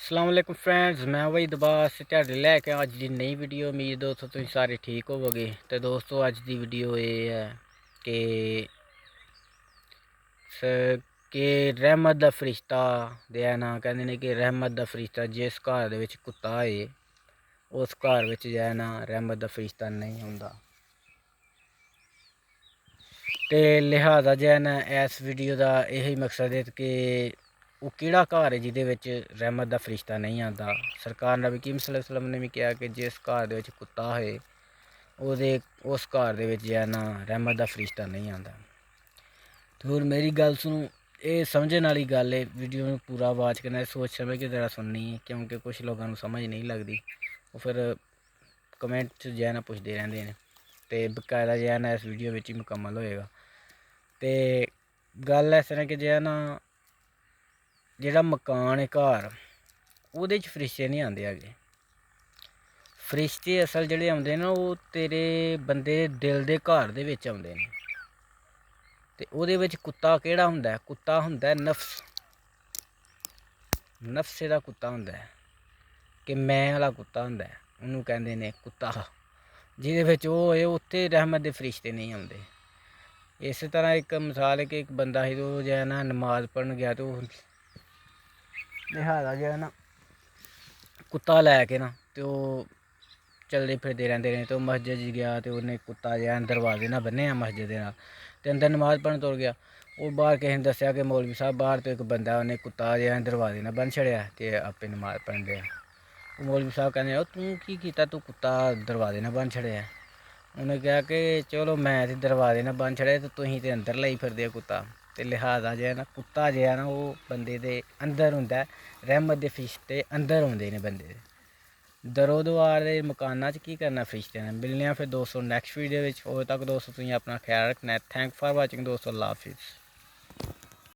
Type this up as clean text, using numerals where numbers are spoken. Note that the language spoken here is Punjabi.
अस्सलाम वालेकुम फ्रेंड्स, मैं वही दोबारा ਤੁਹਾਡੇ ਲੈ ਕੇ ਅੱਜ ਦੀ ਨਈ ਵੀਡੀਓ। ਉਮੀਦ ਦੋਸਤੋ ਤੁਸੀਂ ਸਾਰੇ ਠੀਕ ਹੋਵੋਗੇ। ਤੇ ਦੋਸਤੋ ਅੱਜ ਦੀ ਵੀਡੀਓ ਇਹ ਹੈ ਕਿ ਕਿ ਰਹਿਮਤ ਦਾ ਫਰਿਸ਼ਤਾ ਦੇ ਨਾ ਕਹਿੰਦੇ ਨੇ ਕਿ ਰਹਿਮਤ ਦਾ ਫਰਿਸ਼ਤਾ ਜਿਸ ਘਰ ਦੇ ਵਿੱਚ ਕੁੱਤਾ ਹੈ ਉਸ ਘਰ ਵਿੱਚ ਜਿਹੜਾ ਨਾ ਰਹਿਮਤ ਦਾ ਫਰਿਸ਼ਤਾ ਨਹੀਂ ਹੁੰਦਾ। ਤੇ ਲਿਹਾਜ਼ਾ ਜਿਹੜਾ ਨਾ ਇਸ ਵੀਡੀਓ ਦਾ ਇਹੀ ਮਕਸਦ ਹੈ ਕਿ ਉਹ ਕਿਹੜਾ ਘਰ ਹੈ ਜਿਹਦੇ ਵਿੱਚ ਰਹਿਮਤ ਦਾ ਫਰਿਸ਼ਤਾ ਨਹੀਂ ਆਉਂਦਾ। ਸਰਕਾਰ ਨਬੀ ਕਰੀਮ ਸੱਲੱਲਾਹੁ अलैहि वसल्लम ਨੇ ਵੀ ਕਿਹਾ ਕਿ ਜਿਸ ਘਰ ਦੇ ਵਿੱਚ ਕੁੱਤਾ ਹੈ ਉਸ ਘਰ ਦੇ ਵਿੱਚ ਜਿਹੜਾ ਨਾ ਰਹਿਮਤ ਦਾ ਫਰਿਸ਼ਤਾ ਨਹੀਂ ਆਉਂਦਾ। ਤੇ ਹੋਰ ਮੇਰੀ ਗੱਲ ਸੁਣੋ, ਇਹ ਸਮਝਣ ਵਾਲੀ ਗੱਲ ਹੈ। ਵੀਡੀਓ ਨੂੰ ਪੂਰਾ ਵਾਚ ਕਰਨਾ, ਸੋਚ ਸਮਝ ਕੇ ਜ਼ਰਾ ਸੁਣਨੀ ਹੈ, ਕਿਉਂਕਿ ਕੁਛ ਲੋਕਾਂ ਨੂੰ ਸਮਝ ਨਹੀਂ ਲੱਗਦੀ। ਉਹ ਫਿਰ ਕਮੈਂਟ 'ਚ ਜਿਹੜਾ ਨਾ ਪੁੱਛਦੇ ਰਹਿੰਦੇ ਨੇ ਤੇ ਬਕਾਇਦਾ ਜਿਹੜਾ ਨਾ ਇਸ ਵੀਡੀਓ ਵਿੱਚ ਹੀ ਮੁਕੰਮਲ ਹੋਏਗਾ। ਤੇ ਗੱਲ ਇਸ ਤਰ੍ਹਾਂ ਕਿ ਜਿਹੜਾ ਮਕਾਨ ਹੈ ਘਰ ਉਹਦੇ 'ਚ ਫਰਿਸ਼ਤੇ ਨਹੀਂ ਆਉਂਦੇ ਹੈਗੇ। ਫਰਿਸ਼ਤੇ ਅਸਲ ਜਿਹੜੇ ਆਉਂਦੇ ਨੇ ਉਹ ਤੇਰੇ ਬੰਦੇ ਦੇ ਦਿਲ ਦੇ ਘਰ ਦੇ ਵਿੱਚ ਆਉਂਦੇ ਨੇ। ਤੇ ਉਹਦੇ ਵਿੱਚ ਕੁੱਤਾ ਕਿਹੜਾ ਹੁੰਦਾ? ਕੁੱਤਾ ਹੁੰਦਾ ਨਫਸ। ਨਫਸੇ ਦਾ ਕੁੱਤਾ ਹੁੰਦਾ ਕਿ ਮੈਂ ਵਾਲਾ ਕੁੱਤਾ ਹੁੰਦਾ, ਉਹਨੂੰ ਕਹਿੰਦੇ ਨੇ ਕੁੱਤਾ। ਜਿਹਦੇ ਵਿੱਚ ਉਹ ਹੈ ਉੱਥੇ ਰਹਿਮਤ ਦੇ ਫਰਿਸ਼ਤੇ ਨਹੀਂ ਆਉਂਦੇ। ਇਸੇ ਤਰ੍ਹਾਂ ਇੱਕ ਮਿਸਾਲ ਹੈ ਕਿ ਇੱਕ ਬੰਦਾ ਸੀ, ਉਹ ਜਿਹੜਾ ਨਾ ਨਮਾਜ਼ ਪੜ੍ਹਨ ਗਿਆ ਤੇ ਉਹ ਲਿਹਾਜ਼ਾ ਜਿਹੜਾ ਨਾ ਕੁੱਤਾ ਲੈ ਕੇ ਨਾ ਤੇ ਉਹ ਚਲਦੇ ਫਿਰਦੇ ਰਹਿੰਦੇ ਨੇ। ਤੇ ਉਹ ਮਸਜਿਦ 'ਚ ਗਿਆ ਤੇ ਉਹਨੇ ਕੁੱਤਾ ਜਿਹੜਾ ਦਰਵਾਜ਼ੇ ਨਾਲ ਬੰਨਿਆ ਮਸਜਿਦ ਦੇ ਨਾਲ, ਤੇ ਅੰਦਰ ਨਮਾਜ਼ ਪੜ੍ਹਨ ਤੁਰ ਗਿਆ। ਉਹ ਬਾਹਰ ਕਿਸੇ ਨੇ ਦੱਸਿਆ ਕਿ ਮੌਲਵੀ ਸਾਹਿਬ ਬਾਹਰ ਤੋਂ ਇੱਕ ਬੰਦਾ ਉਹਨੇ ਕੁੱਤਾ ਜਿਹੜਾ ਦਰਵਾਜ਼ੇ ਨਾਲ ਬੰਨ੍ਹ ਛੜਿਆ ਤੇ ਆਪੇ ਨਮਾਜ਼ ਪੜ੍ਹਨ ਡਿਆ। ਉਹ ਮੌਲਵੀ ਸਾਹਿਬ ਕਹਿੰਦੇ ਉਹ ਤੂੰ ਕੀ ਕੀਤਾ, ਤੂੰ ਕੁੱਤਾ ਦਰਵਾਜ਼ੇ ਨਾਲ ਬੰਨ੍ਹ ਛੜਿਆ? ਉਹਨੇ ਕਿਹਾ ਕਿ ਚਲੋ ਮੈਂ ਤੇ ਦਰਵਾਜ਼ੇ ਨਾਲ ਬੰਨ੍ਹ ਛੜਿਆ ਤੇ ਤੁਸੀਂ ਤੇ ਅੰਦਰ ਲਈ ਫਿਰਦੇ ਹੋ ਕੁੱਤਾ। ਤੇ ਲਿਹਾਜ਼ਾ ਜਿਹੜਾ ਨਾ ਕੁੱਤਾ ਜਿਹੜਾ ਨਾ ਉਹ ਬੰਦੇ ਦੇ ਅੰਦਰ ਹੁੰਦਾ। ਰਹਿਮਤ ਦੇ ਫਰਿਸ਼ਤੇ ਅੰਦਰ ਆਉਂਦੇ ਨੇ ਬੰਦੇ ਦੇ। ਦਰੋ ਦੁਆਰ ਦੇ ਮਕਾਨਾਂ 'ਚ ਕੀ ਕਰਨਾ ਫਰਿਸ਼ਤਿਆਂ ਨੇ। ਮਿਲਣੇ ਆ ਫਿਰ ਦੋਸਤੋ ਨੈਕਸਟ ਵੀਡੀਓ ਵਿੱਚ। ਉਦੋਂ ਤੱਕ ਦੋਸਤੋ ਤੁਸੀਂ ਆਪਣਾ ਖਿਆਲ ਰੱਖਣਾ। ਥੈਂਕ ਫਾਰ ਵਾਚਿੰਗ ਦੋਸਤੋ। ਅੱਲਾ ਹਾਫਿਜ਼।